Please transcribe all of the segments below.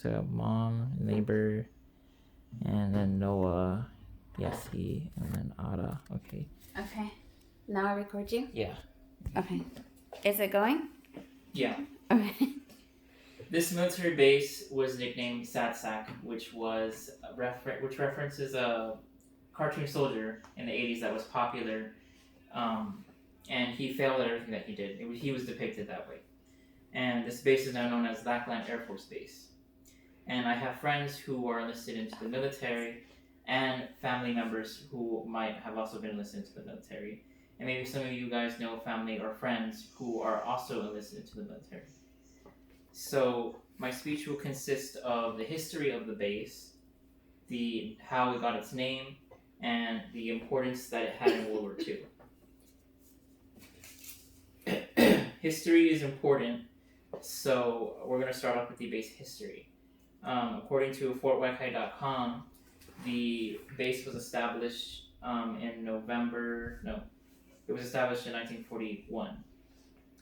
So mom, neighbor, and then Noah, Yessie, and then Ada. Okay. Okay. Now I record you? Yeah. Okay. Is it going? Yeah. Okay. This military base was nicknamed Satsack, which references a cartoon soldier in the 80s that was popular, and he failed at everything that he did. He was depicted that way. And this base is now known as Lackland Airforce Base. And I have friends who are enlisted into the military and family members who might have also been enlisted into the military. And maybe some of you guys know family or friends who are also enlisted into the military. So my speech will consist of the history of the base, how it got its name, and the importance that it had in World War II. History is important, so we're going to start off with the base history. According to FortWhiteHigh.com, the base was established it was established in 1941.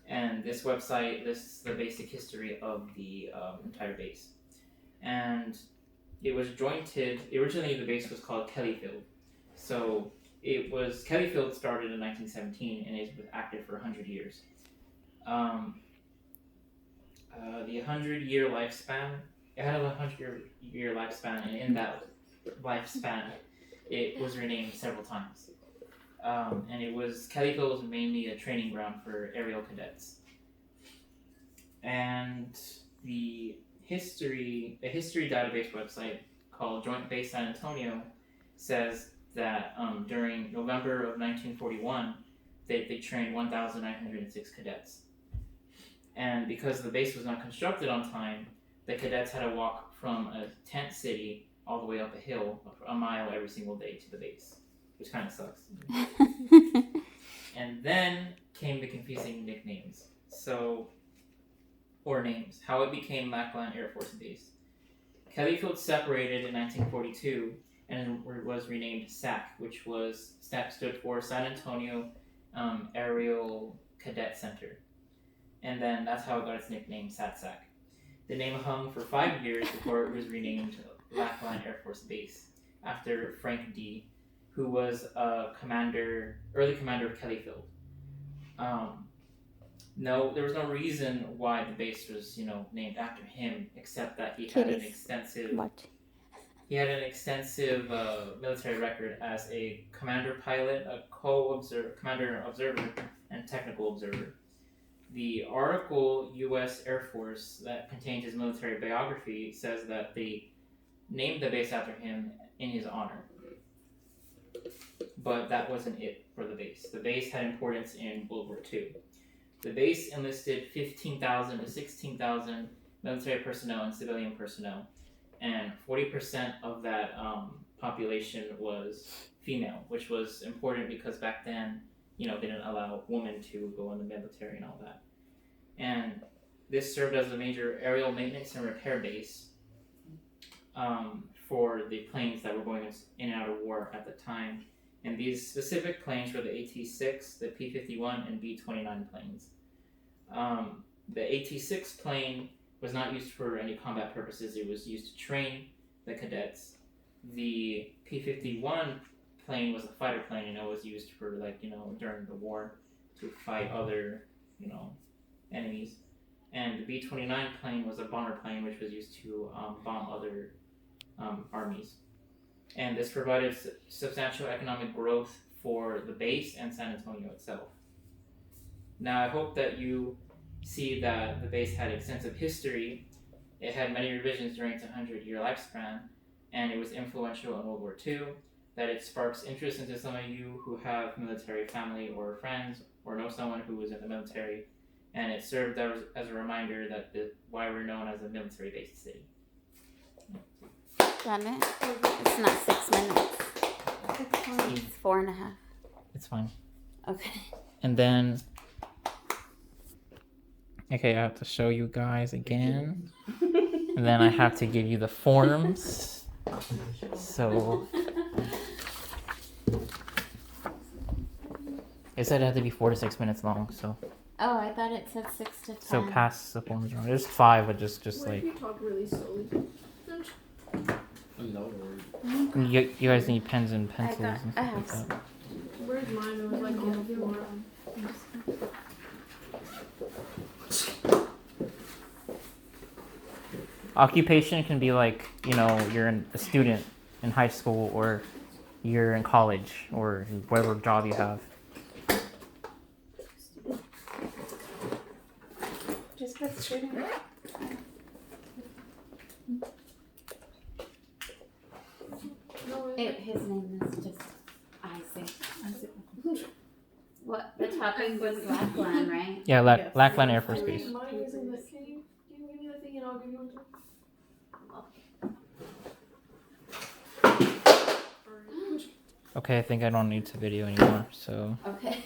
And this website lists the basic history of the entire base. And it was jointed, originally the base was called Kellyfield. So Kellyfield started in 1917 and it was active for 100 years. The 100-year lifespan, it had a 100-year lifespan, and in that lifespan, it was renamed several times. And Kellyfield was mainly a training ground for aerial cadets. And the history database website called Joint Base San Antonio says that during November of 1941, they trained 1,906 cadets. And because the base was not constructed on time, the cadets had to walk from a tent city all the way up a hill, a mile every single day to the base, which kind of sucks. And then came the confusing nicknames. Or names. How it became Lackland Air Force Base. Kellyfield separated in 1942 and was renamed SAC, which stood for San Antonio Aerial Cadet Center. And then that's how it got its nickname, SATSAC. The name hung for 5 years before it was renamed Lackland Air Force Base, after Frank D., who was a early commander of Kellyfield. There was no reason why the base was, named after him, except that he had an extensive military record as a commander pilot, a commander observer, and technical observer. The article U.S. Air Force that contains his military biography says that they named the base after him in his honor. But that wasn't it for the base. The base had importance in World War II. The base enlisted 15,000 to 16,000 military personnel and civilian personnel, and 40% of that population was female, which was important because back then, they didn't allow women to go in the military and all that. And this served as a major aerial maintenance and repair base for the planes that were going in and out of war at the time. And these specific planes were the AT-6, the P-51, and B-29 planes. The AT-6 plane was not used for any combat purposes. It was used to train the cadets. The P-51 plane was a fighter plane, and it was used for, during the war to fight other, enemies. And the B-29 plane was a bomber plane, which was used to bomb other armies. And this provided substantial economic growth for the base and San Antonio itself. Now, I hope that you see that the base had extensive history. It had many revisions during its 100-year lifespan, and it was influential in World War II, that it sparks interest into some of you who have military family or friends or know someone who was in the military, and it served as a reminder that why we're known as a military-based city. Done it? It's not 6 minutes. It's 4.5. It's fine. Okay. And then, I have to show you guys again. And then I have to give you the forms. So, it said it had to be 4 to 6 minutes long, so Oh, I thought it said 6 to 10. So pass the forms around. There's 5, but just What like if you talk really slowly? you guys need pens and pencils got- and I stuff like have that. Where's mine? It was like on the floor. Occupation can be like, you're a student in high school or you're in college or whatever job you have. Just put student. His name is just Isaac. What the topic was Lackland, right? Yeah, Yes. Lackland Airforce Base. Mine isn't the. Can you give me the thing and I'll give you one too? Okay, I think I don't need to video anymore, so. Okay.